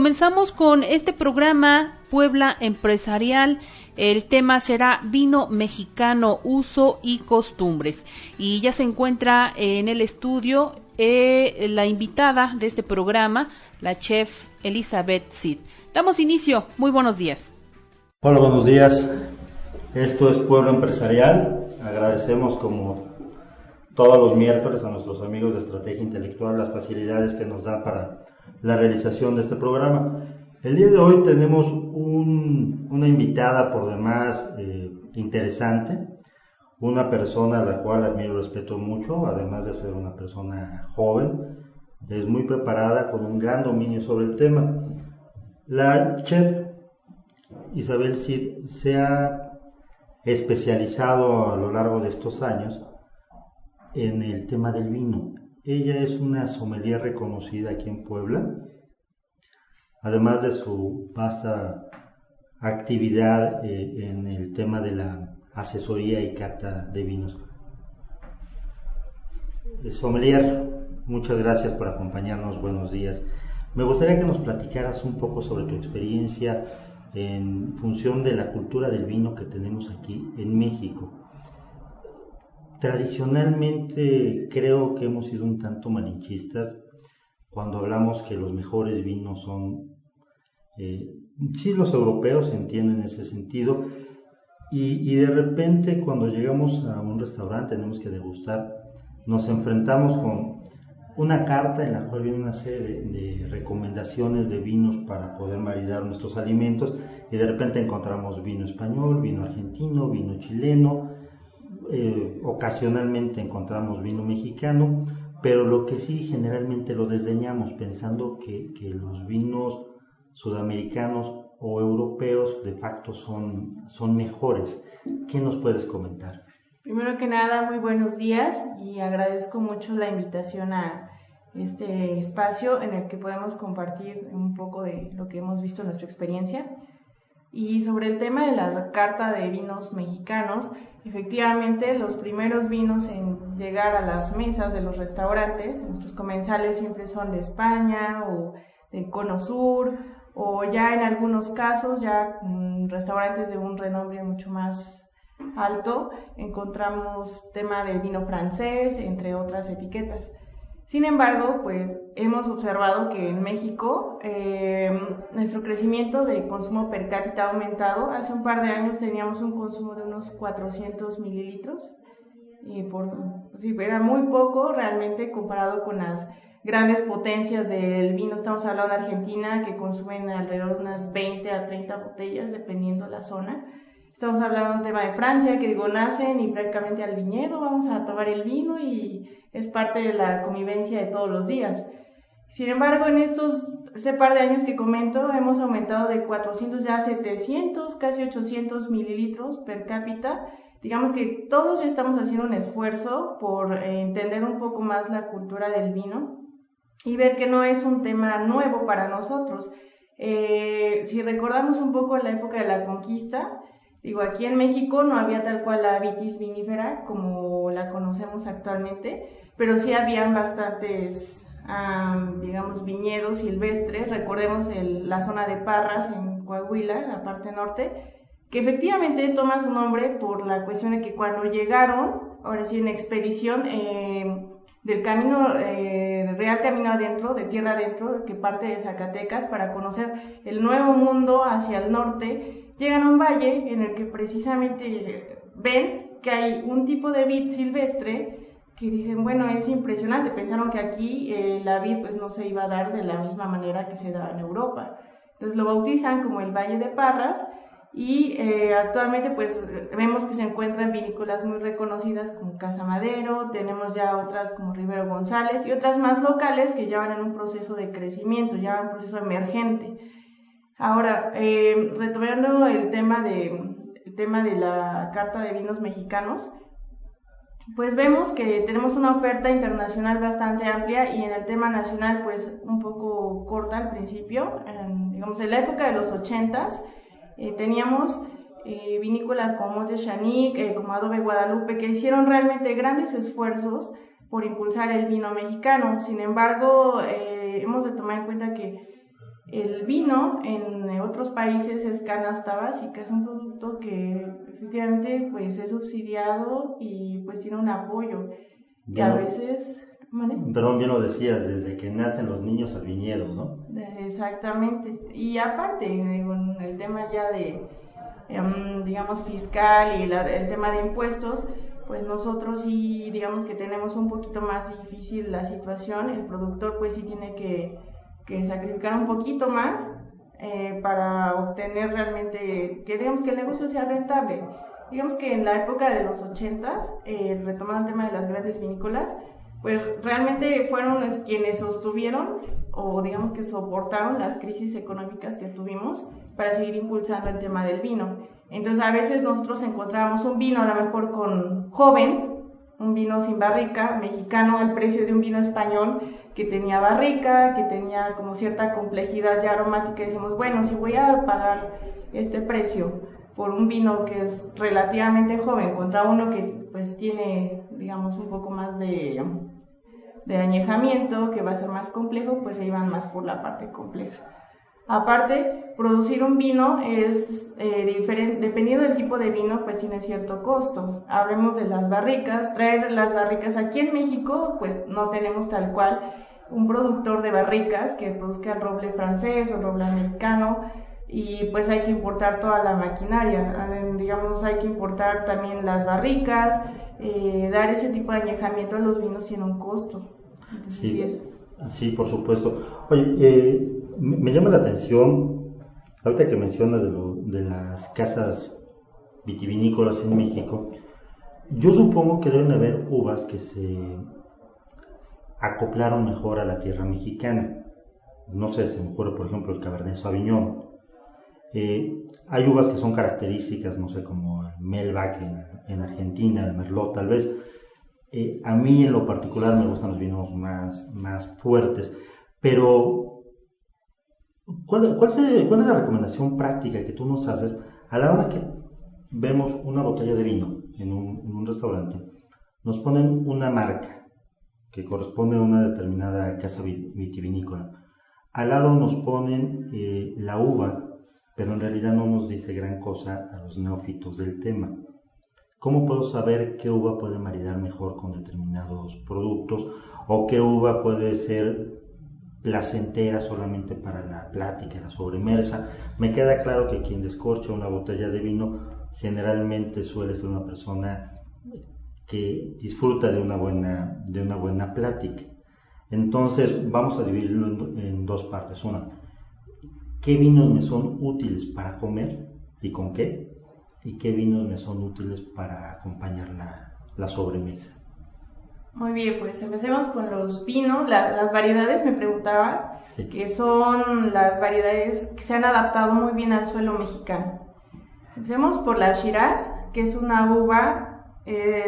Comenzamos con este programa Puebla Empresarial. El tema será vino mexicano, uso y costumbres. Y ya se encuentra en el estudio la invitada de este programa, la chef Elizabeth Cid. Damos inicio. Muy buenos días. Hola, buenos días. Esto es Puebla Empresarial. Agradecemos como todos los miércoles a nuestros amigos de Estrategia Intelectual las facilidades que nos dan para la realización de este programa. El día de hoy tenemos una invitada por demás interesante, una persona a la cual admiro y respeto mucho, además de ser una persona joven, es muy preparada, con un gran dominio sobre el tema. La chef Isabel Cid se ha especializado a lo largo de estos años en el tema del vino. Ella es una sommelier reconocida aquí en Puebla, además de su vasta actividad en el tema de la asesoría y cata de vinos. Sommelier, muchas gracias por acompañarnos, buenos días. Me gustaría que nos platicaras un poco sobre tu experiencia en función de la cultura del vino que tenemos aquí en México. Tradicionalmente creo que hemos sido un tanto malinchistas cuando hablamos que los mejores vinos son, sí, los europeos, entiendo en ese sentido, y de repente cuando llegamos a un restaurante tenemos que degustar, nos enfrentamos con una carta en la cual viene una serie de recomendaciones de vinos para poder maridar nuestros alimentos, y de repente encontramos vino español, vino argentino, vino chileno, ocasionalmente encontramos vino mexicano, pero lo que sí generalmente lo desdeñamos pensando que los vinos sudamericanos o europeos de facto son mejores. ¿Qué nos puedes comentar? Primero que nada, muy buenos días y agradezco mucho la invitación a este espacio en el que podemos compartir un poco de lo que hemos visto en nuestra experiencia. Y sobre el tema de la carta de vinos mexicanos, efectivamente los primeros vinos en llegar a las mesas de los restaurantes, nuestros comensales siempre son de España o del Cono Sur, o ya en algunos casos ya restaurantes de un renombre mucho más alto, encontramos tema de vino francés, entre otras etiquetas. Sin embargo, pues hemos observado que en México nuestro crecimiento de consumo per cápita ha aumentado. Hace un par de años teníamos un consumo de unos 400 mililitros. Sí, era muy poco realmente comparado con las grandes potencias del vino. Estamos hablando de Argentina, que consumen alrededor de unas 20 a 30 botellas, dependiendo la zona. Estamos hablando de un tema de Francia, que nacen y prácticamente al viñedo vamos a tomar el vino y es parte de la convivencia de todos los días. Sin embargo, en ese par de años que comento, hemos aumentado de 400 ya a 700, casi 800 mililitros per cápita. Digamos que todos ya estamos haciendo un esfuerzo por entender un poco más la cultura del vino y ver que no es un tema nuevo para nosotros. Si recordamos un poco la época de la conquista, aquí en México no había tal cual la vitis vinífera como la conocemos actualmente, pero sí habían bastantes, viñedos silvestres. Recordemos la zona de Parras en Coahuila, la parte norte, que efectivamente toma su nombre por la cuestión de que cuando llegaron, ahora sí en expedición, del camino, real camino adentro, de tierra adentro, que parte de Zacatecas, para conocer el nuevo mundo hacia el norte, llegan a un valle en el que precisamente ven que hay un tipo de vid silvestre que dicen, bueno, es impresionante. Pensaron que aquí la vid pues no se iba a dar de la misma manera que se da en Europa. Entonces lo bautizan como el Valle de Parras y actualmente pues vemos que se encuentran vinícolas muy reconocidas como Casa Madero, tenemos ya otras como Rivero González y otras más locales que ya van en un proceso de crecimiento, ya van en un proceso emergente. Ahora, retomando el tema de la carta de vinos mexicanos, pues vemos que tenemos una oferta internacional bastante amplia y en el tema nacional pues un poco corta al principio. En la época de los 80s teníamos vinícolas como Monte Chanic, como Adobe Guadalupe, que hicieron realmente grandes esfuerzos por impulsar el vino mexicano. Sin embargo, hemos de tomar en cuenta que El vino en otros países es canasta básica, es un producto que efectivamente pues es subsidiado y pues tiene un apoyo. Y a veces... ¿Vale? Perdón, bien lo decías, desde que nacen los niños al viñedo, ¿no? Exactamente. Y aparte, con el tema ya de, digamos, fiscal y el tema de impuestos, pues nosotros sí, digamos que tenemos un poquito más difícil la situación. El productor pues sí tiene que sacrificar un poquito más para obtener realmente, que digamos que el negocio sea rentable. Digamos que en la época de los 80s, retomando el tema de las grandes vinícolas, pues realmente fueron quienes sostuvieron o digamos que soportaron las crisis económicas que tuvimos para seguir impulsando el tema del vino. Entonces a veces nosotros encontrábamos un vino a lo mejor con joven, un vino sin barrica, mexicano al precio de un vino español que tenía barrica, que tenía como cierta complejidad ya aromática, y decimos, bueno, si voy a pagar este precio por un vino que es relativamente joven contra uno que pues tiene, digamos, un poco más de añejamiento, que va a ser más complejo, pues se iban más por la parte compleja. Aparte, producir un vino es diferente, dependiendo del tipo de vino, pues tiene cierto costo. Hablemos de las barricas, traer las barricas aquí en México, pues no tenemos tal cual un productor de barricas que produzca el roble francés o el roble americano, y pues hay que importar toda la maquinaria, digamos, hay que importar también las barricas, dar ese tipo de añejamiento a los vinos tiene un costo. Entonces, sí, por supuesto. Oye, me llama la atención, ahorita que mencionas de las casas vitivinícolas en México, yo supongo que deben haber uvas que se acoplaron mejor a la tierra mexicana. No sé, se me ocurre por ejemplo el Cabernet Sauvignon. Hay uvas que son características, no sé, como el Melba en Argentina, el Merlot tal vez. A mí en lo particular me gustan los vinos más fuertes, pero ¿cuál es la recomendación práctica que tú nos haces a la hora que vemos una botella de vino en un restaurante? Nos ponen una marca que corresponde a una determinada casa vitivinícola. Al lado nos ponen la uva, pero en realidad no nos dice gran cosa a los neófitos del tema. ¿Cómo puedo saber qué uva puede maridar mejor con determinados productos o qué uva puede ser placentera solamente para la plática, la sobremesa? Me queda claro que quien descorcha una botella de vino generalmente suele ser una persona que disfruta de una buena plática. Entonces vamos a dividirlo en dos partes. Una, ¿qué vinos me son útiles para comer y con qué? ¿Y qué vinos me son útiles para acompañar la sobremesa? Muy bien, pues empecemos con los vinos, las variedades, me preguntabas, sí, que son las variedades que se han adaptado muy bien al suelo mexicano. Empecemos por la Shiraz, que es una uva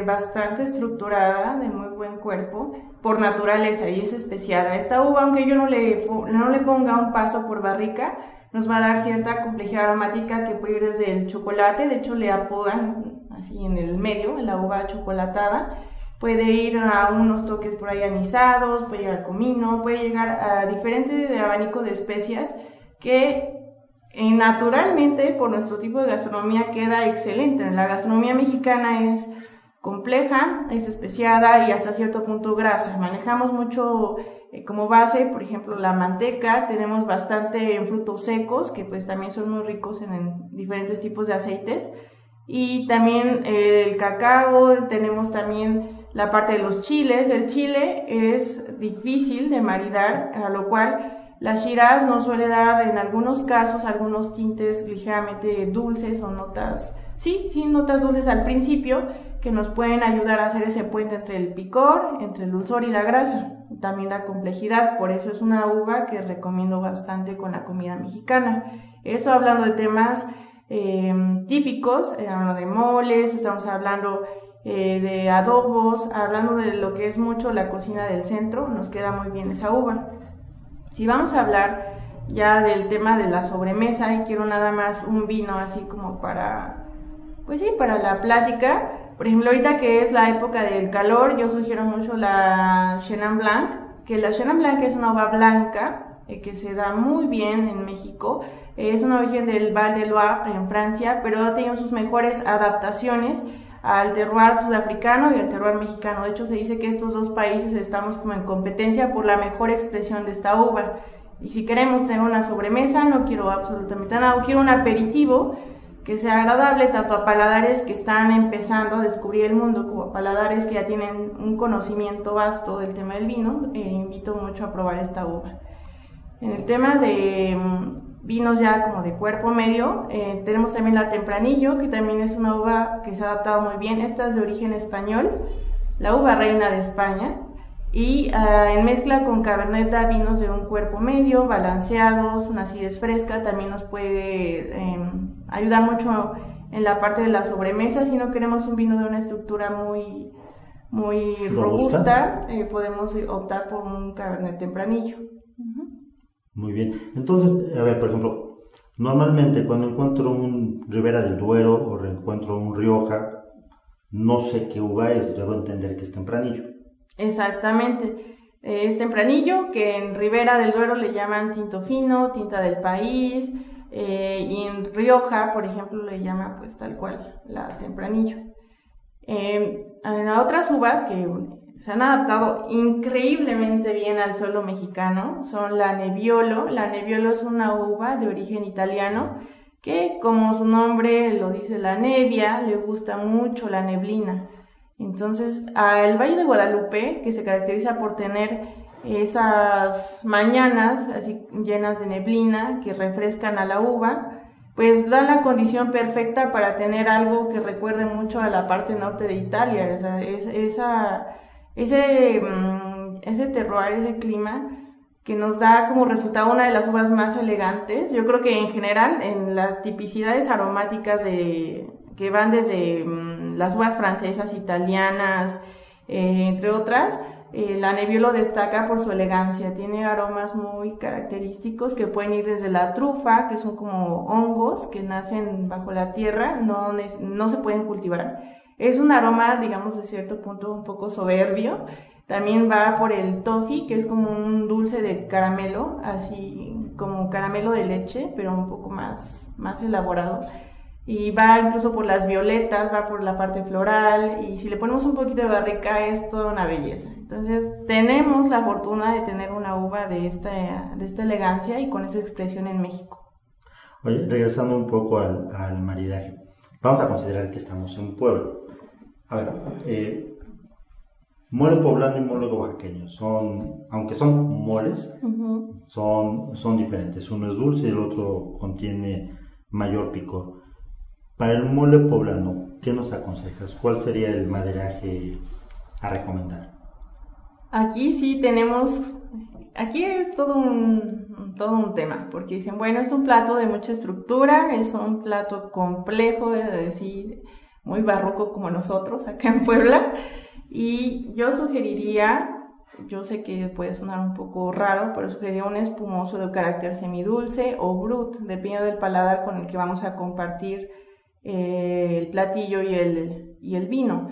bastante estructurada, de muy buen cuerpo, por naturaleza, y es especiada. Esta uva, aunque yo no le ponga un paso por barrica, nos va a dar cierta complejidad aromática que puede ir desde el chocolate, de hecho le apodan así en el medio, en la uva chocolatada, puede ir a unos toques por ahí anisados, puede llegar al comino, puede llegar a diferentes abanico de especias que naturalmente por nuestro tipo de gastronomía queda excelente. La gastronomía mexicana es compleja, es especiada y hasta cierto punto grasa. Manejamos mucho como base, por ejemplo, la manteca, tenemos bastante en frutos secos, que pues también son muy ricos en diferentes tipos de aceites, y también el cacao, tenemos también la parte de los chiles. El chile es difícil de maridar, a lo cual la Shiraz nos suele dar en algunos casos algunos tintes ligeramente dulces o notas, notas dulces al principio, que nos pueden ayudar a hacer ese puente entre el picor, entre el dulzor y la grasa, también la complejidad. Por eso es una uva que recomiendo bastante con la comida mexicana. Eso hablando de temas típicos, hablando de moles, estamos hablando de adobos, hablando de lo que es mucho la cocina del centro, nos queda muy bien esa uva. Si vamos a hablar ya del tema de la sobremesa, y quiero nada más un vino así como para la plática. Por ejemplo, ahorita que es la época del calor, yo sugiero mucho la Chenin Blanc, que la Chenin Blanc es una uva blanca, que se da muy bien en México. Es una origen del Val de Loire en Francia, pero ha tenido sus mejores adaptaciones al terroir sudafricano y al terroir mexicano. De hecho, se dice que estos dos países estamos como en competencia por la mejor expresión de esta uva. Y si queremos tener una sobremesa, no quiero absolutamente nada, quiero un aperitivo que sea agradable tanto a paladares que están empezando a descubrir el mundo como a paladares que ya tienen un conocimiento vasto del tema del vino. Invito mucho a probar esta uva. En el tema de vinos ya como de cuerpo medio, tenemos también la Tempranillo, que también es una uva que se ha adaptado muy bien. Esta es de origen español, la uva reina de España, y en mezcla con Cabernet da vinos de un cuerpo medio, balanceados, una acidez fresca. También nos puede ayudar mucho en la parte de la sobremesa. Si no queremos un vino de una estructura muy robusta, podemos optar por un Cabernet Tempranillo. Muy bien. Entonces, a ver, por ejemplo, normalmente cuando encuentro un Ribera del Duero o encuentro un Rioja, no sé qué uva es, debo entender que es Tempranillo. Exactamente. Es Tempranillo, que en Ribera del Duero le llaman tinto fino, tinta del país, y en Rioja, por ejemplo, le llaman pues tal cual, la Tempranillo. En otras uvas que se han adaptado increíblemente bien al suelo mexicano son la Nebbiolo. La Nebbiolo es una uva de origen italiano que, como su nombre lo dice, la nebbia, le gusta mucho la neblina. Entonces, el Valle de Guadalupe, que se caracteriza por tener esas mañanas así llenas de neblina que refrescan a la uva, pues da la condición perfecta para tener algo que recuerde mucho a la parte norte de Italia. O sea, ese terroir, ese clima que nos da como resultado una de las uvas más elegantes. Yo creo que en general en las tipicidades aromáticas que van desde las uvas francesas, italianas, entre otras, la Nebbiolo destaca por su elegancia. Tiene aromas muy característicos que pueden ir desde la trufa, que son como hongos que nacen bajo la tierra, no se pueden cultivar. Es un aroma, digamos, de cierto punto un poco soberbio. También va por el toffee, que es como un dulce de caramelo, así como caramelo de leche, pero un poco más elaborado. Y va incluso por las violetas, va por la parte floral, y si le ponemos un poquito de barrica es toda una belleza. Entonces tenemos la fortuna de tener una uva de esta elegancia y con esa expresión en México. Oye, regresando un poco al maridaje, vamos a considerar que estamos en Puebla. A ver, mole poblano y mole oaxaqueño aunque son moles, son diferentes. Uno es dulce y el otro contiene mayor picor. Para el mole poblano, ¿qué nos aconsejas? ¿Cuál sería el maderaje a recomendar? Aquí es todo un tema, porque dicen, bueno, es un plato de mucha estructura, es un plato complejo, es decir, muy barroco como nosotros acá en Puebla, y yo sugeriría, yo sé que puede sonar un poco raro, pero sugeriría un espumoso de carácter semidulce o brut, dependiendo del paladar con el que vamos a compartir el platillo y el vino.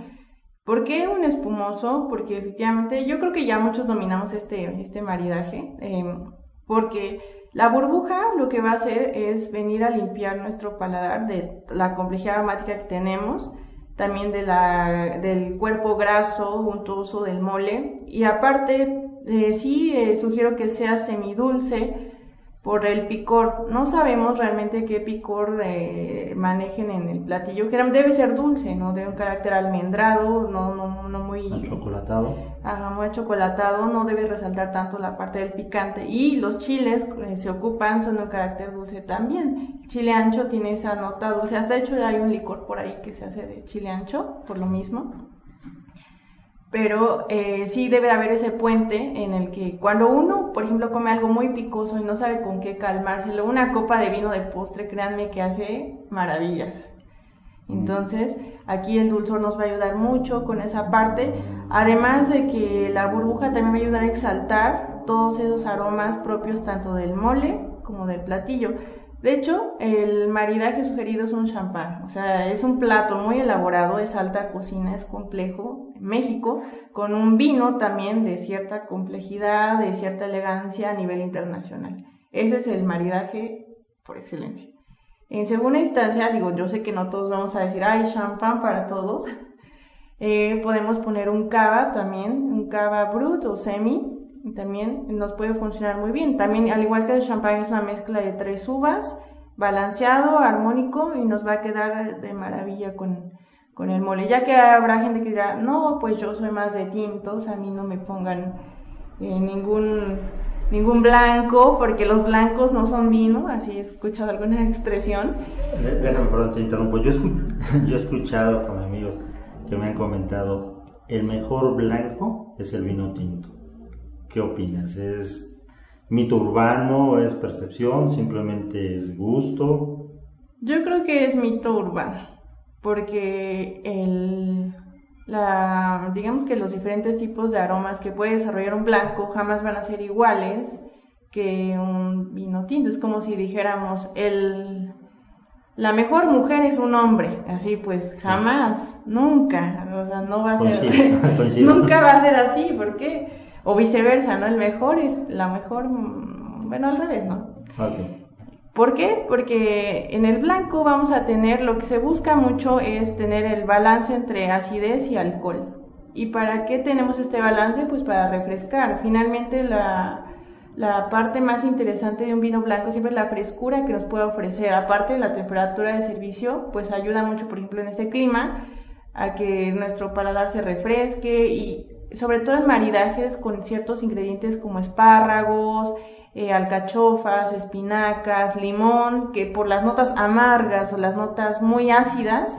¿Por qué un espumoso? Porque efectivamente yo creo que ya muchos dominamos este maridaje, porque la burbuja lo que va a hacer es venir a limpiar nuestro paladar de la complejidad aromática que tenemos, también del cuerpo graso, untuoso del mole, y aparte sugiero que sea semidulce por el picor. No sabemos realmente qué picor manejen en el platillo, que debe ser dulce, ¿no? De un carácter almendrado, no muy achocolatado. Muy achocolatado, no debe resaltar tanto la parte del picante. Y los chiles son de un carácter dulce también. El chile ancho tiene esa nota dulce, hasta de hecho hay un licor por ahí que se hace de chile ancho, por lo mismo. Pero sí debe haber ese puente en el que cuando uno, por ejemplo, come algo muy picoso y no sabe con qué calmárselo, una copa de vino de postre, créanme que hace maravillas. Entonces, aquí el dulzor nos va a ayudar mucho con esa parte, además de que la burbuja también va a ayudar a exaltar todos esos aromas propios tanto del mole como del platillo. De hecho, el maridaje sugerido es un champán, o sea, es un plato muy elaborado, es alta cocina, es complejo, en México, con un vino también de cierta complejidad, de cierta elegancia a nivel internacional. Ese es el maridaje por excelencia. En segunda instancia, digo, yo sé que no todos vamos a decir, ay, champán para todos. Podemos poner un cava también, un cava brut o semi, también nos puede funcionar muy bien. También, al igual que el champán, es una mezcla de 3 uvas, balanceado, armónico, y nos va a quedar de maravilla con el mole. Ya que habrá gente que dirá, no, pues yo soy más de tintos, a mí no me pongan ningún blanco, porque los blancos no son vino, así he escuchado alguna expresión. Déjame, perdón, te interrumpo. Yo he escuchado con amigos que me han comentado, el mejor blanco es el vino tinto. ¿Qué opinas? ¿Es mito urbano? ¿Es percepción? ¿Simplemente es gusto? Yo creo que es mito urbano, porque digamos que los diferentes tipos de aromas que puede desarrollar un blanco jamás van a ser iguales que un vino tinto. Es como si dijéramos, la mejor mujer es un hombre, así pues jamás, nunca, o sea, no va a ser, nunca va a ser así, ¿por qué? O viceversa, ¿no? El mejor es la mejor, bueno, al revés, ¿no? Okay. ¿Por qué? Porque en el blanco vamos a tener, lo que se busca mucho es tener el balance entre acidez y alcohol. ¿Y para qué tenemos este balance? Pues para refrescar. Finalmente la parte más interesante de un vino blanco siempre es la frescura que nos puede ofrecer. Aparte de la temperatura de servicio, pues ayuda mucho, por ejemplo, en este clima, a que nuestro paladar se refresque, y sobre todo en maridajes con ciertos ingredientes como espárragos, alcachofas, espinacas, limón, que por las notas amargas o las notas muy ácidas,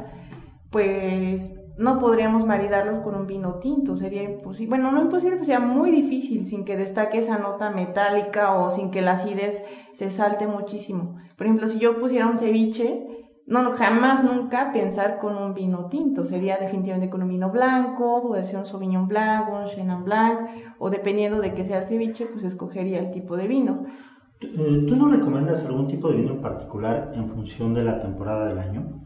pues no podríamos maridarlos con un vino tinto, sería imposible, bueno, no imposible, pues sería muy difícil sin que destaque esa nota metálica o sin que la acidez se salte muchísimo. Por ejemplo, si yo pusiera un ceviche, no, jamás nunca pensar con un vino tinto, sería definitivamente con un vino blanco, puede ser un Sauvignon Blanc, un Chenin Blanc, o dependiendo de qué sea el ceviche, pues escogería el tipo de vino. ¿Tú no recomiendas algún tipo de vino en particular en función de la temporada del año?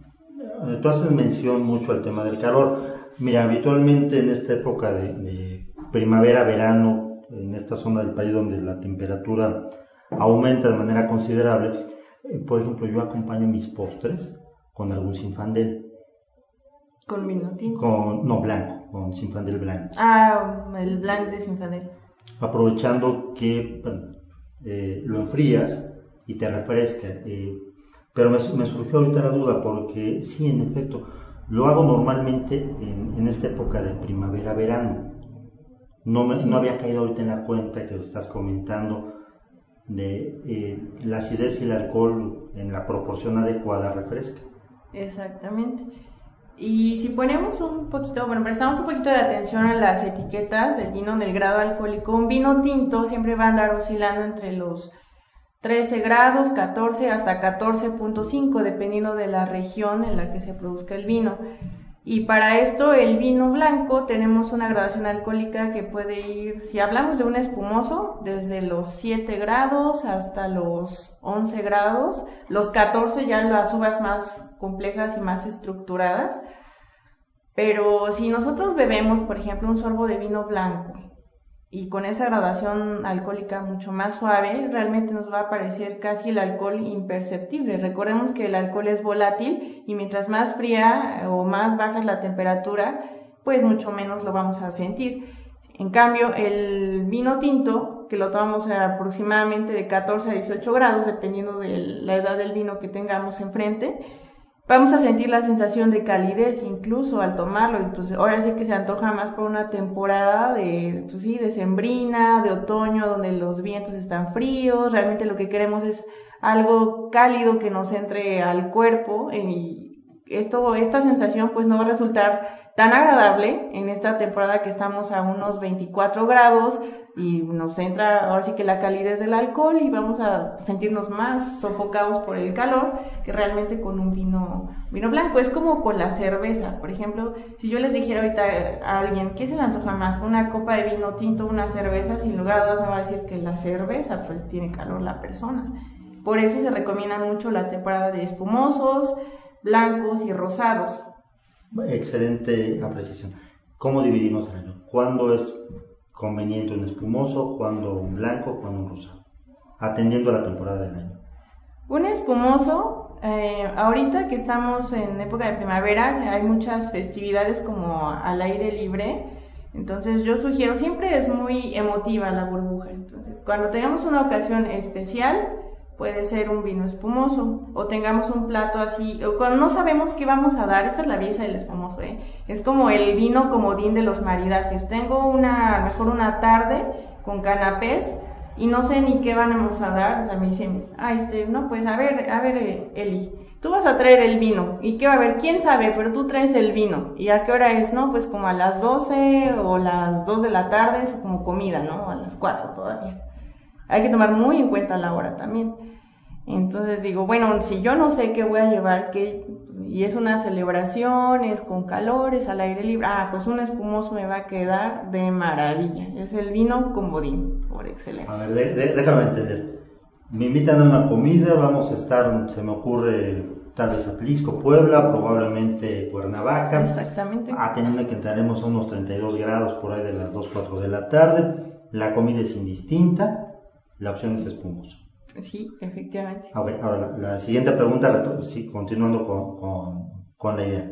Tú haces mención mucho al tema del calor. Mira, habitualmente en esta época de primavera, verano, en esta zona del país donde la temperatura aumenta de manera considerable, por ejemplo, yo acompaño mis postres con algún Zinfandel. ¿Con vino tinto? No, blanco, con Zinfandel blanco. Ah, el blanc de Zinfandel. Aprovechando que lo enfrías y te refresca. Pero me surgió ahorita la duda, porque sí, en efecto, lo hago normalmente en esta época de primavera-verano. No había caído ahorita en la cuenta que lo estás comentando, de la acidez y el alcohol en la proporción adecuada refresca. Exactamente. Y si ponemos un poquito, bueno, prestamos un poquito de atención a las etiquetas del vino en el grado alcohólico, un vino tinto siempre va a andar oscilando entre los 13 grados, 14 hasta 14.5, dependiendo de la región en la que se produzca el vino. Y para esto, el vino blanco, tenemos una graduación alcohólica que puede ir, si hablamos de un espumoso, desde los 7 grados hasta los 11 grados, los 14 ya las uvas más complejas y más estructuradas. Pero si nosotros bebemos, por ejemplo, un sorbo de vino blanco, y con esa gradación alcohólica mucho más suave, realmente nos va a parecer casi el alcohol imperceptible. Recordemos que el alcohol es volátil y mientras más fría o más baja es la temperatura, pues mucho menos lo vamos a sentir. En cambio, el vino tinto, que lo tomamos aproximadamente de 14 a 18 grados, dependiendo de la edad del vino que tengamos enfrente, vamos a sentir la sensación de calidez incluso al tomarlo, y pues ahora sí que se antoja más por una temporada de decembrina, de otoño, donde los vientos están fríos. Realmente lo que queremos es algo cálido que nos entre al cuerpo, y esta sensación pues no va a resultar tan agradable en esta temporada que estamos a unos 24 grados y nos entra ahora sí que la calidez del alcohol y vamos a sentirnos más sofocados por el calor que realmente con un vino blanco. Es como con la cerveza, por ejemplo, si yo les dijera ahorita a alguien, ¿qué se le antoja más? ¿Una copa de vino tinto o una cerveza? Sin lugar a dudas me va a decir que la cerveza, pues tiene calor la persona. Por eso se recomienda mucho la temporada de espumosos, blancos y rosados. Excelente apreciación. ¿Cómo dividimos el año? ¿Cuándo es conveniente un espumoso? ¿Cuándo un blanco? ¿Cuándo un rosado? Atendiendo a la temporada del año. Un espumoso, ahorita que estamos en época de primavera, hay muchas festividades como al aire libre, entonces yo sugiero, siempre es muy emotiva la burbuja, entonces cuando tengamos una ocasión especial, puede ser un vino espumoso, o tengamos un plato así, o cuando no sabemos qué vamos a dar, esta es la belleza del espumoso, es como el vino comodín de los maridajes. Tengo mejor una tarde con canapés, y no sé ni qué vamos a dar, o sea, me dicen, no, pues a ver, Eli, tú vas a traer el vino, ¿y qué va a haber? ¿Quién sabe? Pero tú traes el vino, ¿y a qué hora es? No, pues como a las 12 o las 2 de la tarde, es como comida, ¿no? A las 4 todavía. Hay que tomar muy en cuenta la hora también. Entonces digo, bueno, si yo no sé qué voy a llevar, y es una celebración, es con calor, es al aire libre, pues un espumoso me va a quedar de maravilla. Es el vino comodín, por excelencia. A ver, déjame entender. Me invitan a una comida, vamos a estar, se me ocurre, tal vez Atlisco, Puebla, probablemente Cuernavaca. Exactamente. Teniendo que entraremos a unos 32 grados por ahí de las 2, 4 de la tarde. La comida es indistinta, la opción es espumoso. Sí, efectivamente. Ahora, la siguiente pregunta, sí, continuando con la idea.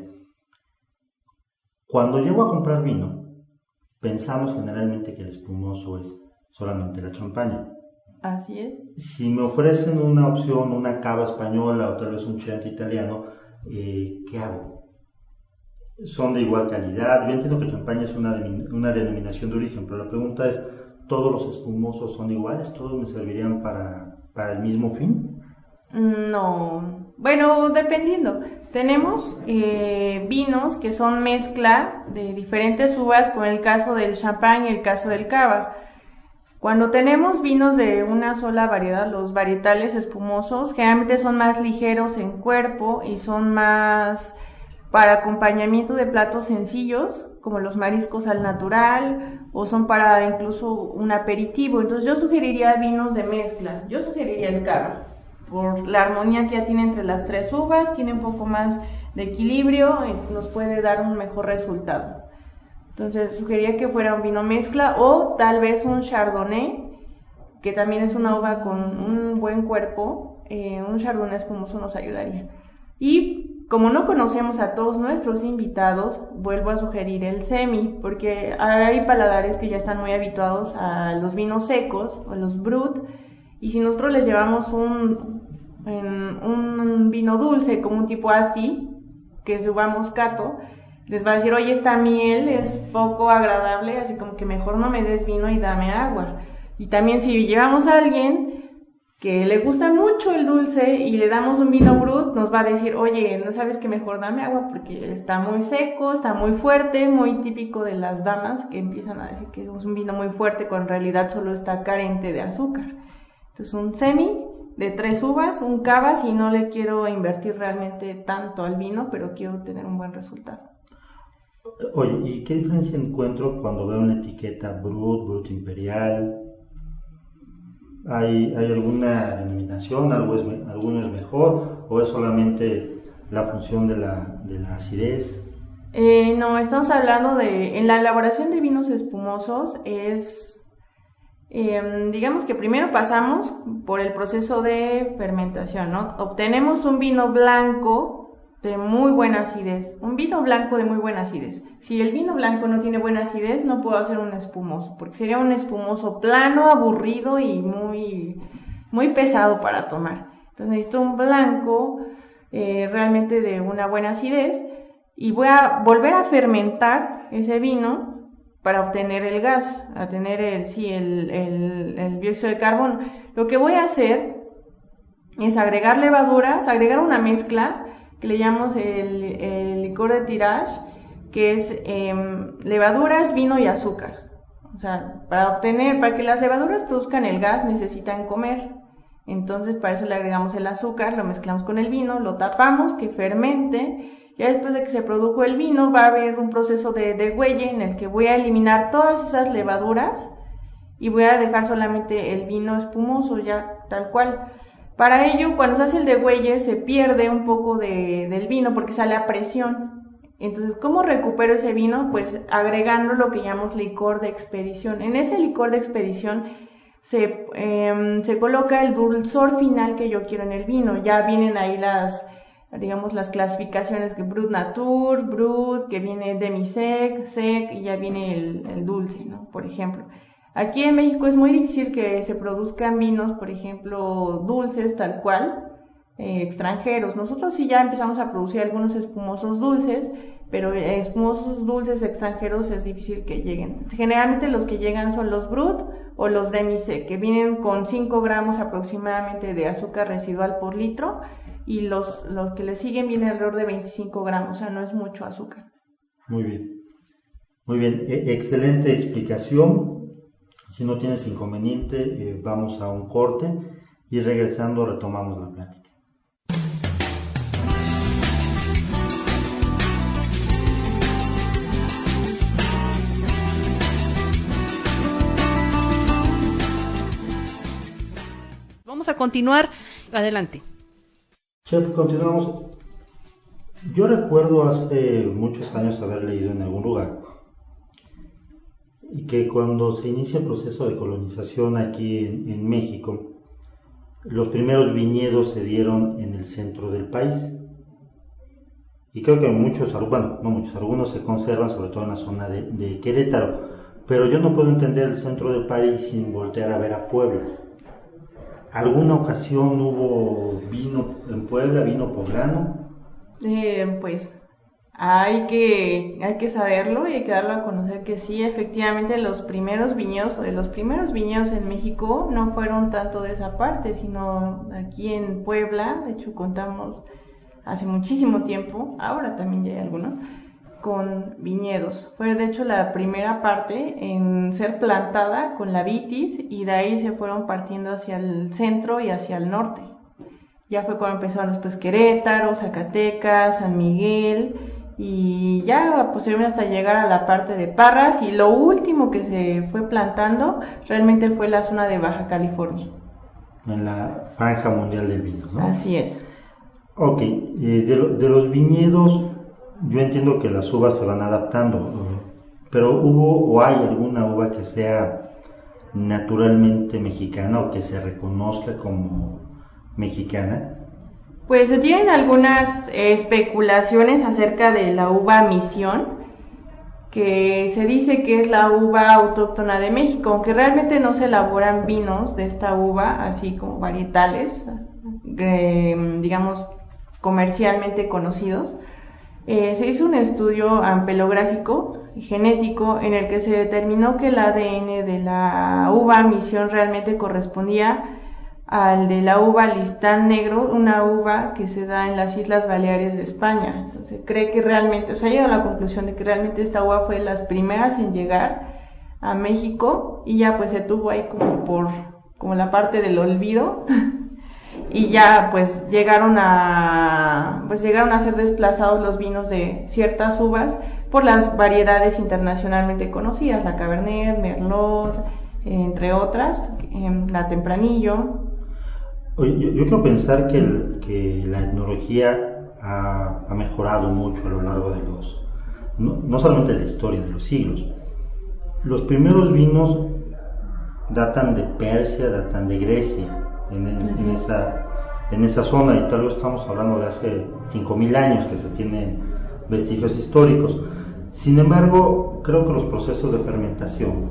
Cuando llego a comprar vino, pensamos generalmente que el espumoso es solamente la champaña. Así es. Si me ofrecen una opción, una cava española o tal vez un chianti italiano, ¿qué hago? ¿Son de igual calidad? Yo entiendo que champaña es una denominación de origen, pero la pregunta es, ¿todos los espumosos son iguales? ¿Todos me servirían para el mismo fin? No, bueno, dependiendo. Tenemos vinos que son mezcla de diferentes uvas, como el caso del champán y el caso del cava. Cuando tenemos vinos de una sola variedad, los varietales espumosos generalmente son más ligeros en cuerpo y son más para acompañamiento de platos sencillos, como los mariscos al natural, o son para incluso un aperitivo. Entonces yo sugeriría vinos de mezcla. Yo sugeriría el cava, por la armonía que ya tiene entre las tres uvas, tiene un poco más de equilibrio y nos puede dar un mejor resultado. Entonces sugeriría que fuera un vino mezcla, o tal vez un chardonnay, que también es una uva con un buen cuerpo. Un chardonnay espumoso nos ayudaría. Y como no conocemos a todos nuestros invitados, vuelvo a sugerir el semi, porque hay paladares que ya están muy habituados a los vinos secos o los brut, y si nosotros les llevamos un vino dulce como un tipo Asti, que es de uva moscato, les va a decir, oye, esta miel es poco agradable, así como que mejor no me des vino y dame agua. Y también si llevamos a alguien que le gusta mucho el dulce y le damos un vino brut, nos va a decir, oye, ¿no sabes que mejor dame agua? Porque está muy seco, está muy fuerte, muy típico de las damas que empiezan a decir que es un vino muy fuerte cuando en realidad solo está carente de azúcar. Entonces un semi de 3 uvas, un cava si no le quiero invertir realmente tanto al vino, pero quiero tener un buen resultado. Oye, ¿y qué diferencia encuentro cuando veo una etiqueta Brut Imperial? ¿Hay alguna denominación? ¿Alguno es mejor? ¿O es solamente la función de la acidez? No, estamos hablando en la elaboración de vinos espumosos digamos que primero pasamos por el proceso de fermentación, ¿no? Obtenemos un vino blanco de muy buena acidez, un vino blanco de muy buena acidez. Si el vino blanco no tiene buena acidez, no puedo hacer un espumoso, porque sería un espumoso plano, aburrido y muy, muy pesado para tomar. Entonces necesito un blanco realmente de una buena acidez, y voy a volver a fermentar ese vino para obtener el gas, a tener el dióxido de carbono. Lo que voy a hacer es agregar levaduras, agregar una mezcla que le llamamos el licor de tirage, que es levaduras, vino y azúcar. O sea, para que las levaduras produzcan el gas necesitan comer. Entonces para eso le agregamos el azúcar, lo mezclamos con el vino, lo tapamos, que fermente. Ya después de que se produjo el vino va a haber un proceso de degüelle en el que voy a eliminar todas esas levaduras y voy a dejar solamente el vino espumoso ya tal cual. Para ello, cuando se hace el degüelle, se pierde un poco del vino porque sale a presión. Entonces, ¿cómo recupero ese vino? Pues agregando lo que llamamos licor de expedición. En ese licor de expedición se coloca el dulzor final que yo quiero en el vino. Ya vienen ahí las clasificaciones que Brut Nature, Brut, que viene Demi-Sec, Sec, y ya viene el dulce, ¿no? Por ejemplo. Aquí en México es muy difícil que se produzcan vinos, por ejemplo, dulces tal cual, extranjeros. Nosotros sí ya empezamos a producir algunos espumosos dulces, pero espumosos dulces extranjeros es difícil que lleguen. Generalmente los que llegan son los Brut o los Demi-Sec, que vienen con 5 gramos aproximadamente de azúcar residual por litro, y los que le siguen vienen alrededor de 25 gramos, o sea, no es mucho azúcar. Muy bien, excelente explicación. Si no tienes inconveniente, vamos a un corte y regresando retomamos la plática. Vamos a continuar. Adelante. Chef, continuamos. Yo recuerdo hace muchos años haber leído en algún lugar y que cuando se inicia el proceso de colonización aquí en México, los primeros viñedos se dieron en el centro del país. Y creo que algunos se conservan, sobre todo en la zona de Querétaro. Pero yo no puedo entender el centro del país sin voltear a ver a Puebla. ¿Alguna ocasión hubo vino en Puebla, vino poblano? Pues hay que saberlo y hay que darlo a conocer que sí, efectivamente los primeros viñedos en México no fueron tanto de esa parte, sino aquí en Puebla. De hecho contamos hace muchísimo tiempo, ahora también ya hay algunos, con viñedos. Fue de hecho la primera parte en ser plantada con la vitis, y de ahí se fueron partiendo hacia el centro y hacia el norte. Ya fue cuando empezaron después Querétaro, Zacatecas, San Miguel, y ya posiblemente hasta llegar a la parte de Parras, y lo último que se fue plantando realmente fue la zona de Baja California. En la franja mundial del vino, ¿no? Así es. Ok, de los viñedos, yo entiendo que las uvas se van adaptando, pero ¿hubo o hay alguna uva que sea naturalmente mexicana o que se reconozca como mexicana? Pues se tienen algunas especulaciones acerca de la uva Misión, que se dice que es la uva autóctona de México, aunque realmente no se elaboran vinos de esta uva, así como varietales, digamos, comercialmente conocidos. Se hizo un estudio ampelográfico y genético en el que se determinó que el ADN de la uva Misión realmente correspondía al de la uva Listán Negro, una uva que se da en las Islas Baleares de España. Entonces cree que realmente, ha llegado a la conclusión de que realmente esta uva fue las primeras en llegar a México, y ya pues se tuvo ahí como la parte del olvido y ya pues llegaron a ser desplazados los vinos de ciertas uvas por las variedades internacionalmente conocidas, la Cabernet, Merlot, entre otras, la Tempranillo. Oye, yo quiero pensar que la etnología ha mejorado mucho a lo largo de no solamente de la historia, de los siglos. Los primeros vinos datan de Persia, datan de Grecia, en esa zona, y tal vez estamos hablando de hace 5.000 años que se tienen vestigios históricos. Sin embargo, creo que los procesos de fermentación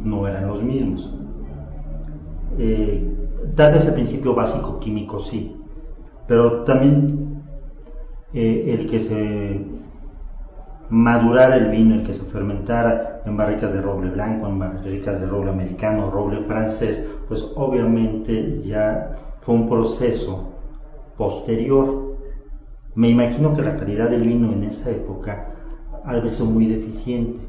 no eran los mismos. Tal vez el principio básico químico sí, pero también el que se madurara el vino, el que se fermentara en barricas de roble blanco, en barricas de roble americano, roble francés, pues obviamente ya fue un proceso posterior. Me imagino que la calidad del vino en esa época ha de haber sido muy deficiente.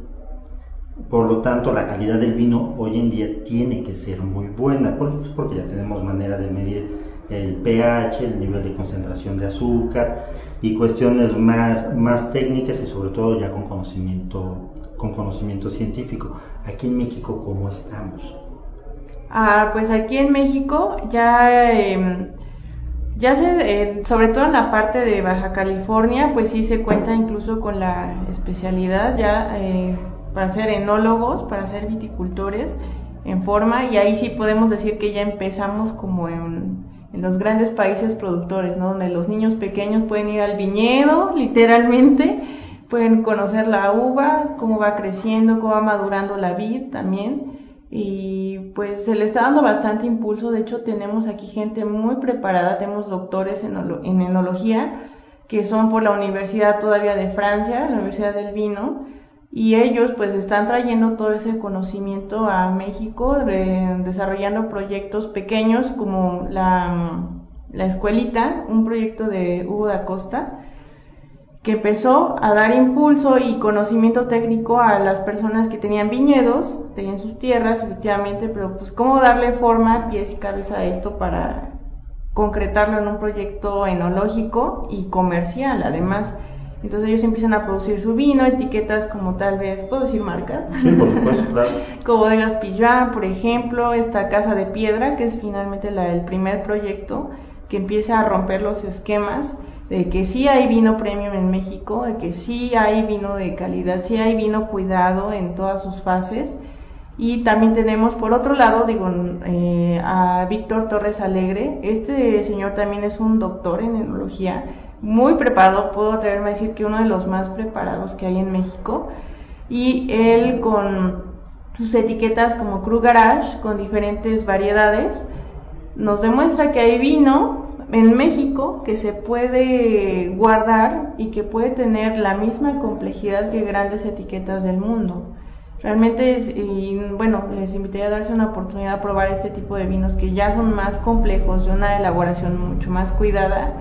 Por lo tanto, la calidad del vino hoy en día tiene que ser muy buena, porque ya tenemos manera de medir el pH, el nivel de concentración de azúcar y cuestiones más técnicas, y sobre todo ya con conocimiento científico. Aquí en México, ¿cómo estamos? Pues aquí en México ya sobre todo en la parte de Baja California, pues sí se cuenta incluso con la especialidad ya para ser enólogos, para ser viticultores en forma, y ahí sí podemos decir que ya empezamos como en los grandes países productores, ¿no? Donde los niños pequeños pueden ir al viñedo, literalmente, pueden conocer la uva, cómo va creciendo, cómo va madurando la vid también, y pues se le está dando bastante impulso. De hecho tenemos aquí gente muy preparada, tenemos doctores en enología que son por la Universidad todavía de Francia, la Universidad del Vino, y ellos pues están trayendo todo ese conocimiento a México, desarrollando proyectos pequeños como la escuelita, un proyecto de Hugo da Costa, que empezó a dar impulso y conocimiento técnico a las personas que tenían viñedos, tenían sus tierras, efectivamente, pero pues cómo darle forma, pies y cabeza a esto para concretarlo en un proyecto enológico y comercial, además. Entonces ellos empiezan a producir su vino, etiquetas como tal vez, ¿puedo decir marcas? Sí, por supuesto, claro. Como Bodegas Pillán, por ejemplo, esta Casa de Piedra, que es finalmente el primer proyecto que empieza a romper los esquemas de que sí hay vino premium en México, de que sí hay vino de calidad, sí hay vino cuidado en todas sus fases. Y también tenemos por otro lado, a Víctor Torres Alegre. Este señor también es un doctor en enología, muy preparado, puedo atreverme a decir que uno de los más preparados que hay en México, y él con sus etiquetas como Cru Garage, con diferentes variedades, nos demuestra que hay vino en México que se puede guardar y que puede tener la misma complejidad que grandes etiquetas del mundo. Realmente les invitaría a darse una oportunidad a probar este tipo de vinos que ya son más complejos, de una elaboración mucho más cuidada,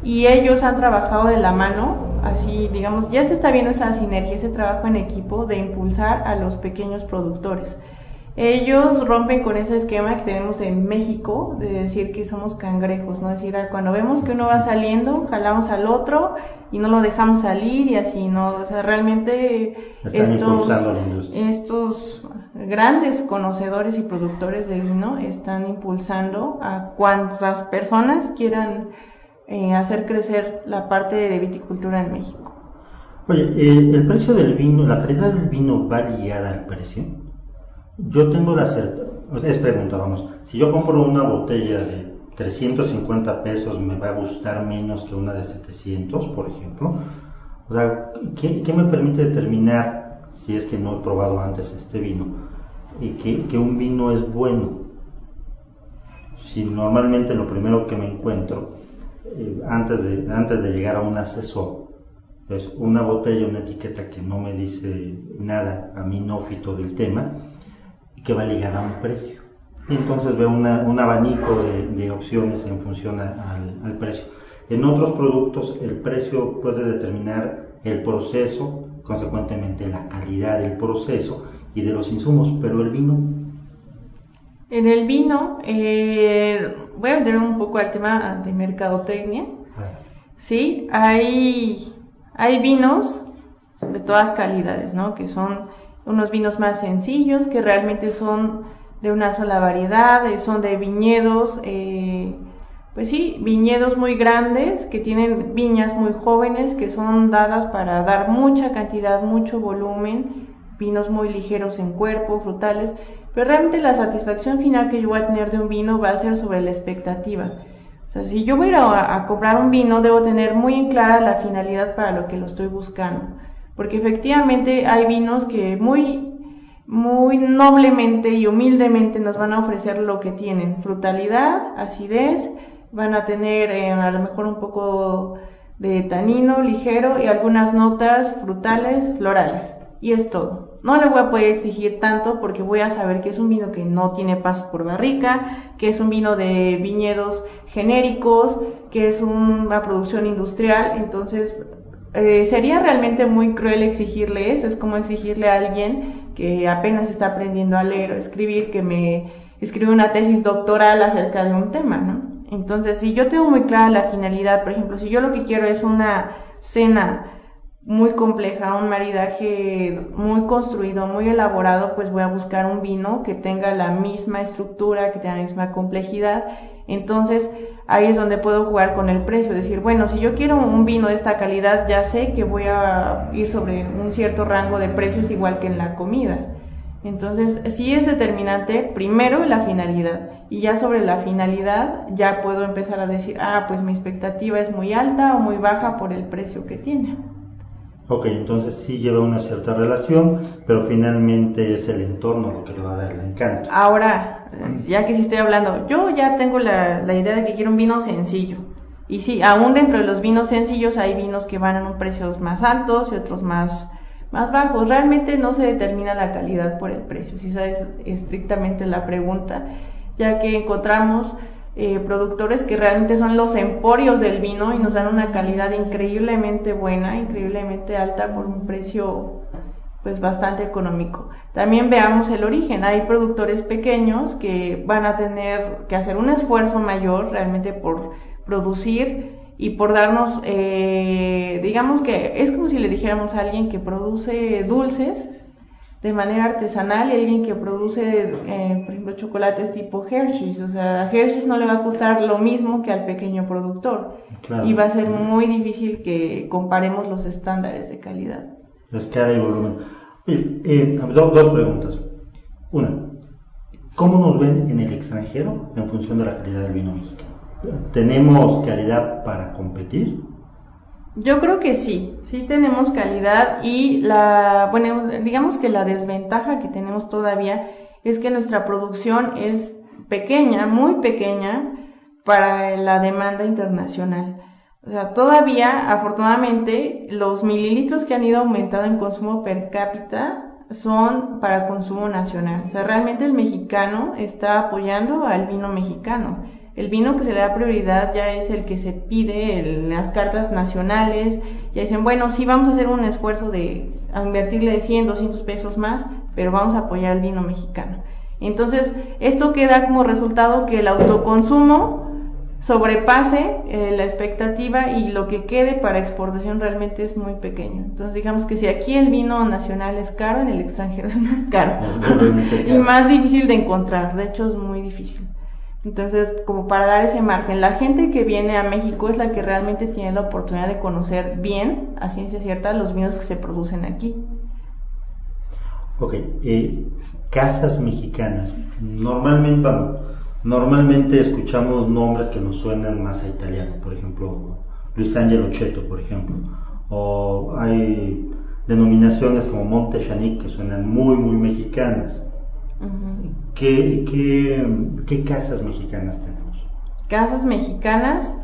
y ellos han trabajado de la mano, así digamos, ya se está viendo esa sinergia, ese trabajo en equipo de impulsar a los pequeños productores. Ellos rompen con ese esquema que tenemos en México de decir que somos cangrejos, ¿no? Es decir, cuando vemos que uno va saliendo, jalamos al otro y no lo dejamos salir y así, ¿no? O sea, realmente estos grandes conocedores y productores de vino están impulsando a cuantas personas quieran hacer crecer la parte de viticultura en México. Oye, el precio del vino, la calidad del vino va ligada al precio. Yo tengo la certeza, es pregunta, vamos, si yo compro una botella de 350 pesos, ¿me va a gustar menos que una de 700, por ejemplo? O sea, ¿qué me permite determinar, si es que no he probado antes este vino, y que un vino es bueno? Si normalmente lo primero que me encuentro antes de llegar a un asesor es una botella, una etiqueta que no me dice nada a mí neófito del tema, que va ligada a un precio, y entonces veo un abanico de opciones en función al precio. En otros productos el precio puede determinar el proceso, consecuentemente la calidad del proceso y de los insumos, pero el vino. En el vino, voy a entrar un poco al tema de mercadotecnia. Sí, hay vinos de todas calidades, ¿no? Que son unos vinos más sencillos, que realmente son de una sola variedad, son de viñedos, viñedos muy grandes, que tienen viñas muy jóvenes, que son dadas para dar mucha cantidad, mucho volumen, vinos muy ligeros en cuerpo, frutales, pero realmente la satisfacción final que yo voy a tener de un vino va a ser sobre la expectativa. O sea, si yo voy a comprar un vino, debo tener muy en clara la finalidad para lo que lo estoy buscando. Porque efectivamente hay vinos que muy noblemente y humildemente nos van a ofrecer lo que tienen: frutalidad, acidez, van a tener a lo mejor un poco de tanino ligero y algunas notas frutales, florales, y es todo. No le voy a poder exigir tanto porque voy a saber que es un vino que no tiene paso por barrica, que es un vino de viñedos genéricos, que es una producción industrial. Entonces sería realmente muy cruel exigirle eso. Es como exigirle a alguien que apenas está aprendiendo a leer o escribir que me escribe una tesis doctoral acerca de un tema, ¿no? Entonces, si yo tengo muy clara la finalidad, por ejemplo, si yo lo que quiero es una cena muy compleja, un maridaje muy construido, muy elaborado, pues voy a buscar un vino que tenga la misma estructura, que tenga la misma complejidad. Entonces, ahí es donde puedo jugar con el precio, decir, bueno, si yo quiero un vino de esta calidad, ya sé que voy a ir sobre un cierto rango de precios igual que en la comida. Entonces, sí es determinante primero la finalidad, y ya sobre la finalidad ya puedo empezar a decir, pues mi expectativa es muy alta o muy baja por el precio que tiene. Ok, entonces sí lleva una cierta relación, pero finalmente es el entorno lo que le va a dar el encanto. Ahora, ya que sí estoy hablando, yo ya tengo la idea de que quiero un vino sencillo. Y sí, aún dentro de los vinos sencillos hay vinos que van a precios más altos y otros más bajos. Realmente no se determina la calidad por el precio, si sabes estrictamente la pregunta, ya que encontramos productores que realmente son los emporios del vino y nos dan una calidad increíblemente buena, increíblemente alta por un precio pues bastante económico. También veamos el origen. Hay productores pequeños que van a tener que hacer un esfuerzo mayor realmente por producir y por darnos, digamos que es como si le dijéramos a alguien que produce dulces de manera artesanal y alguien que produce, por ejemplo, chocolates tipo Hershey's. O sea, a Hershey's no le va a costar lo mismo que al pequeño productor. Claro. Y va a ser muy difícil que comparemos los estándares de calidad. Escala y volumen. Oye, dos preguntas. Una, ¿cómo nos ven en el extranjero en función de la calidad del vino mexicano? ¿Tenemos calidad para competir? Yo creo que sí tenemos calidad, y digamos que la desventaja que tenemos todavía es que nuestra producción es pequeña, muy pequeña para la demanda internacional. O sea, todavía, afortunadamente, los mililitros que han ido aumentando en consumo per cápita son para consumo nacional. O sea, realmente el mexicano está apoyando al vino mexicano. El vino que se le da prioridad ya es el que se pide en las cartas nacionales. Ya dicen, bueno, sí vamos a hacer un esfuerzo de invertirle de 100, 200 pesos más, pero vamos a apoyar al vino mexicano. Entonces, esto queda como resultado que el autoconsumo sobrepase la expectativa y lo que quede para exportación realmente es muy pequeño. Entonces, digamos que si aquí el vino nacional es caro, en el extranjero es más caro y más difícil de encontrar. De hecho, es muy difícil. Entonces, como para dar ese margen, la gente que viene a México es la que realmente tiene la oportunidad de conocer bien, a ciencia cierta, los vinos que se producen aquí. Ok, casas mexicanas. Normalmente escuchamos nombres que nos suenan más a italiano, por ejemplo, Luis Angelo Cheto, por ejemplo, o hay denominaciones como Monte Chanic que suenan muy, muy mexicanas. Uh-huh. ¿Qué casas mexicanas tenemos? Casas mexicanas,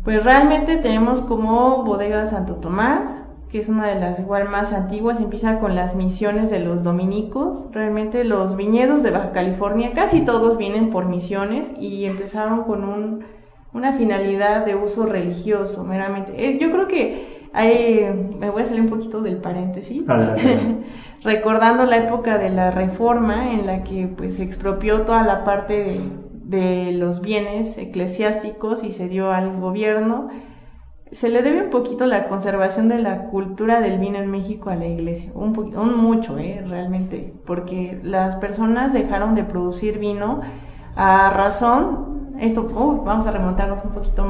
pues realmente tenemos como Bodega Santo Tomás, que es una de las igual más antiguas, empieza con las misiones de los dominicos. Realmente los viñedos de Baja California, casi todos vienen por misiones y empezaron con una finalidad de uso religioso, meramente. Yo creo que me voy a salir un poquito del paréntesis, recordando la época de la Reforma, en la que pues se expropió toda la parte de los bienes eclesiásticos y se dio al gobierno. Se le debe un poquito la conservación de la cultura del vino en México a la iglesia, mucho, realmente, porque las personas dejaron de producir vino a razón. Vamos a remontarnos un poquito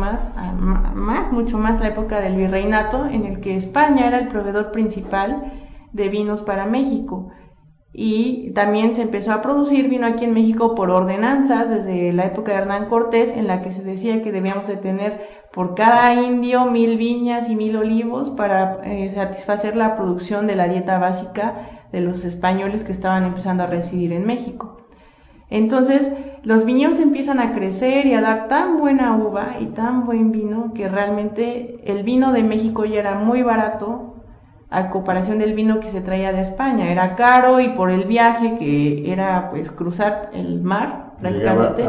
mucho más la época del virreinato, en el que España era el proveedor principal de vinos para México. Y también se empezó a producir vino aquí en México por ordenanzas desde la época de Hernán Cortés, en la que se decía que debíamos de tener por cada indio 1000 viñas y 1000 olivos para satisfacer la producción de la dieta básica de los españoles que estaban empezando a residir en México. Entonces, los viñedos empiezan a crecer y a dar tan buena uva y tan buen vino que realmente el vino de México ya era muy barato a comparación del vino que se traía de España. Era caro, y por el viaje, que era pues cruzar el mar prácticamente,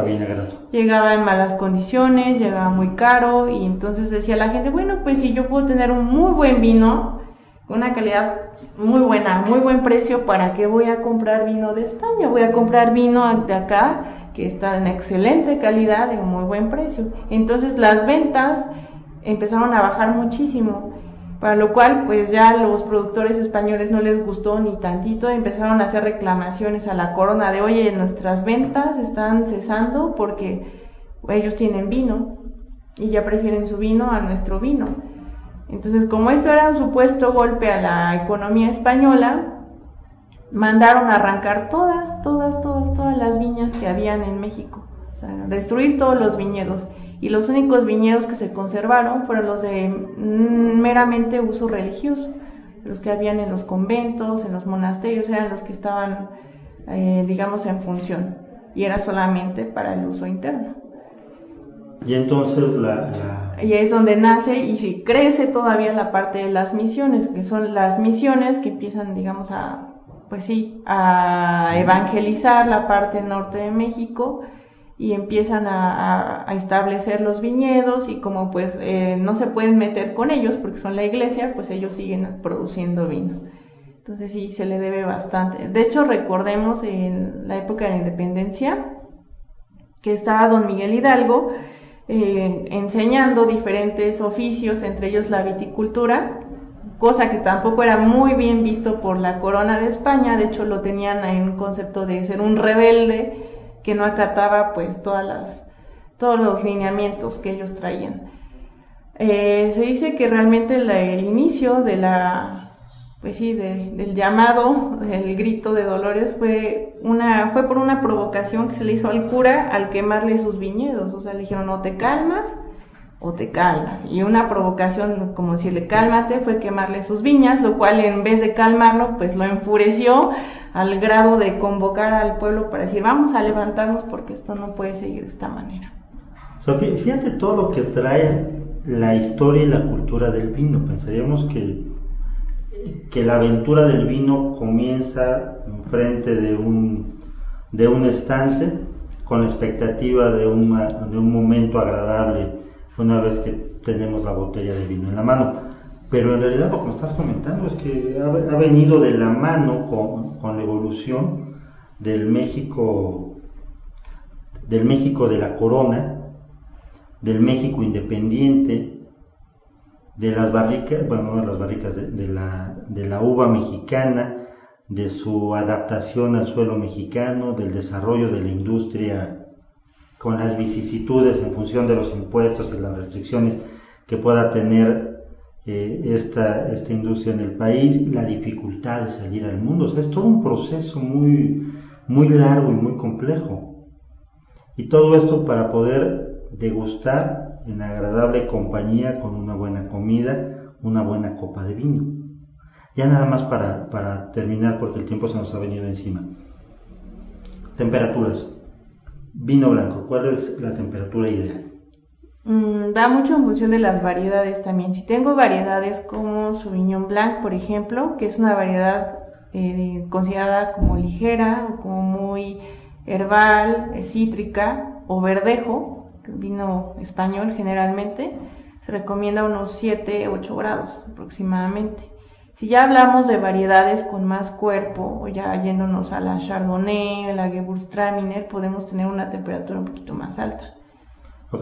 llegaba en malas condiciones, llegaba muy caro, y entonces decía la gente, bueno, pues si yo puedo tener un muy buen vino, una calidad muy buena, muy buen precio, ¿para qué voy a comprar vino de España? Voy a comprar vino de acá, que está en excelente calidad y un muy buen precio. Entonces las ventas empezaron a bajar muchísimo, para lo cual pues ya los productores españoles no les gustó ni tantito, empezaron a hacer reclamaciones a la corona de, oye, nuestras ventas están cesando porque ellos tienen vino y ya prefieren su vino a nuestro vino. Entonces, como esto era un supuesto golpe a la economía española, mandaron a arrancar todas las viñas que habían en México, o sea, destruir todos los viñedos, y los únicos viñedos que se conservaron fueron los de meramente uso religioso, los que habían en los conventos, en los monasterios, eran los que estaban, digamos, en función, y era solamente para el uso interno. Y entonces Y es donde nace y si crece todavía la parte de las misiones, que son las misiones que empiezan, digamos, a evangelizar la parte norte de México y empiezan a establecer los viñedos, y como pues no se pueden meter con ellos porque son la iglesia, pues ellos siguen produciendo vino. Entonces sí, se le debe bastante. De hecho, recordemos en la época de la independencia que estaba don Miguel Hidalgo enseñando diferentes oficios, entre ellos la viticultura, cosa que tampoco era muy bien visto por la corona de España. De hecho, lo tenían en un concepto de ser un rebelde que no acataba pues todos los lineamientos que ellos traían. Se dice que realmente el inicio de del llamado, del grito de Dolores fue por una provocación que se le hizo al cura al quemarle sus viñedos. O sea, le dijeron, o te calmas o te calmas, y una provocación como decirle cálmate fue quemarle sus viñas, lo cual en vez de calmarlo pues lo enfureció al grado de convocar al pueblo para decir vamos a levantarnos porque esto no puede seguir de esta manera. Sofía, fíjate todo lo que trae la historia y la cultura del vino. Pensaríamos que la aventura del vino comienza enfrente de un estante con la expectativa de un momento agradable una vez que tenemos la botella de vino en la mano, pero en realidad lo que me estás comentando es que ha venido de la mano con la evolución del México de la corona, del México independiente, de las barricas, bueno, no de las barricas, de la uva mexicana, de su adaptación al suelo mexicano, del desarrollo de la industria con las vicisitudes en función de los impuestos y las restricciones que pueda tener esta industria en el país, la dificultad de salir al mundo. O sea, es todo un proceso muy, muy largo y muy complejo. Y todo esto para poder degustar en agradable compañía con una buena comida, una buena copa de vino. Ya nada más para terminar, porque el tiempo se nos ha venido encima. Temperaturas. Vino blanco, ¿cuál es la temperatura ideal? Va mucho en función de las variedades también. Si tengo variedades como Sauvignon Blanc, por ejemplo, que es una variedad considerada como ligera o como muy herbal, cítrica, o verdejo, vino español generalmente, se recomienda unos 7-8 grados aproximadamente. Si ya hablamos de variedades con más cuerpo, o ya yéndonos a la Chardonnay, a la Gewürztraminer, podemos tener una temperatura un poquito más alta,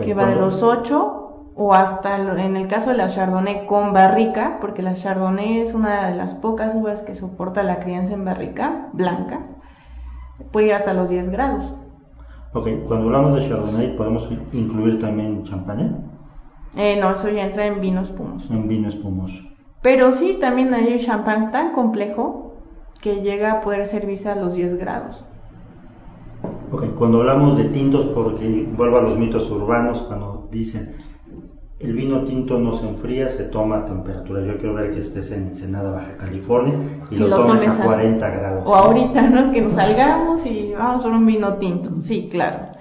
que va de los 8 o hasta, en el caso de la Chardonnay con barrica, porque la Chardonnay es una de las pocas uvas que soporta la crianza en barrica blanca, puede ir hasta los 10 grados. Ok, cuando hablamos de Chardonnay, ¿podemos incluir también champaña? No, eso ya entra en vino espumoso. En vino espumoso. Pero sí, también hay un champán tan complejo que llega a poder servirse a los 10 grados. Ok, cuando hablamos de tintos, porque vuelvo a los mitos urbanos, cuando dicen el vino tinto no se enfría, se toma a temperatura. Yo quiero ver que estés en Ensenada, Baja California, y lo tomes a 40 grados. O ahorita, ¿no? Que nos salgamos y vamos por un vino tinto. Sí, claro.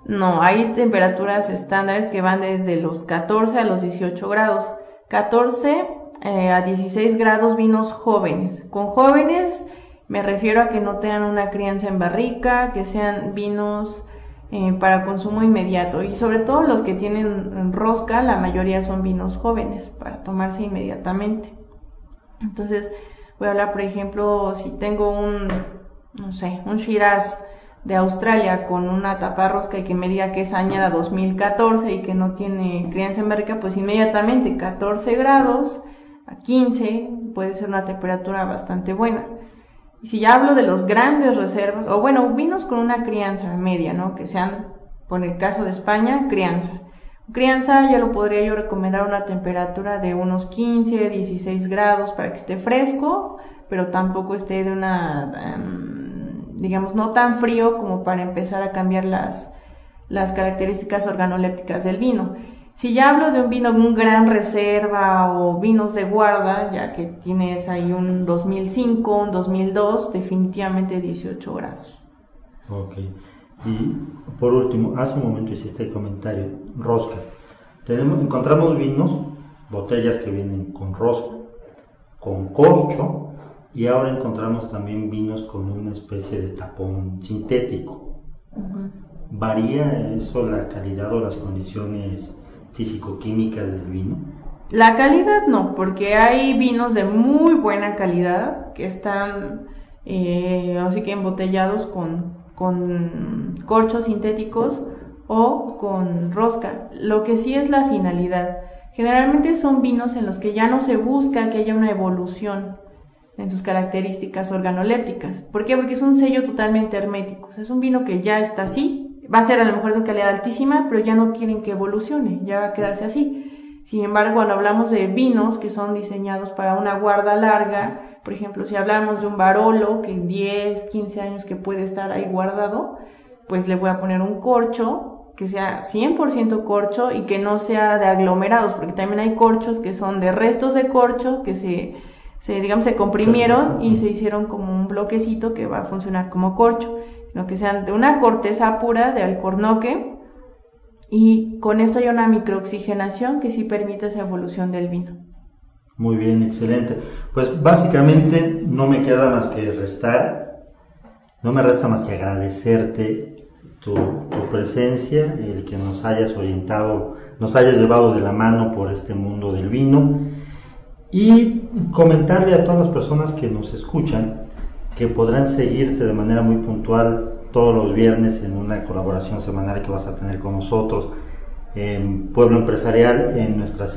No, hay temperaturas estándares que van desde los 14 a los 18 grados. 14 a 16 grados vinos jóvenes. Con jóvenes me refiero a que no tengan una crianza en barrica, que sean vinos para consumo inmediato, y sobre todo los que tienen rosca, la mayoría son vinos jóvenes para tomarse inmediatamente. Entonces voy a hablar, por ejemplo, si tengo un Shiraz de Australia con una taparrosca y que me diga que es añada 2014 y que no tiene crianza en barrica, pues inmediatamente 14 grados a 15 puede ser una temperatura bastante buena. Y si ya hablo de los grandes reservas, o bueno, vinos con una crianza media, ¿no? Que sean por el caso de España, crianza. Crianza ya lo podría yo recomendar a una temperatura de unos 15, 16 grados para que esté fresco, pero tampoco esté de una, digamos, no tan frío como para empezar a cambiar las características organolépticas del vino. Si ya hablo de un vino, un gran reserva o vinos de guarda, ya que tienes ahí un 2005, un 2002, definitivamente 18 grados. Ok. Y por último, hace un momento hiciste el comentario, rosca. Encontramos vinos, botellas que vienen con rosca, con corcho, y ahora encontramos también vinos con una especie de tapón sintético. Uh-huh. ¿Varía eso la calidad o las condiciones físico-químicas del vino? La calidad no, porque hay vinos de muy buena calidad que están así que embotellados con corchos sintéticos o con rosca. Lo que sí es la finalidad. Generalmente son vinos en los que ya no se busca que haya una evolución en sus características organolépticas. ¿Por qué? Porque es un sello totalmente hermético. O sea, es un vino que ya está así, va a ser a lo mejor de calidad altísima, pero ya no quieren que evolucione, ya va a quedarse así. Sin embargo, cuando hablamos de vinos que son diseñados para una guarda larga, por ejemplo, si hablamos de un Barolo que en 10, 15 años que puede estar ahí guardado, pues le voy a poner un corcho que sea 100% corcho y que no sea de aglomerados, porque también hay corchos que son de restos de corcho que se comprimieron y se hicieron como un bloquecito que va a funcionar como corcho, sino que sean de una corteza pura de alcornoque, y con esto hay una microoxigenación que sí permite esa evolución del vino. Muy bien, excelente. Pues básicamente no me queda más que no me resta más que agradecerte tu presencia, el que nos hayas orientado, nos hayas llevado de la mano por este mundo del vino, y comentarle a todas las personas que nos escuchan que podrán seguirte de manera muy puntual todos los viernes en una colaboración semanal que vas a tener con nosotros en Pueblo Empresarial, en nuestra sección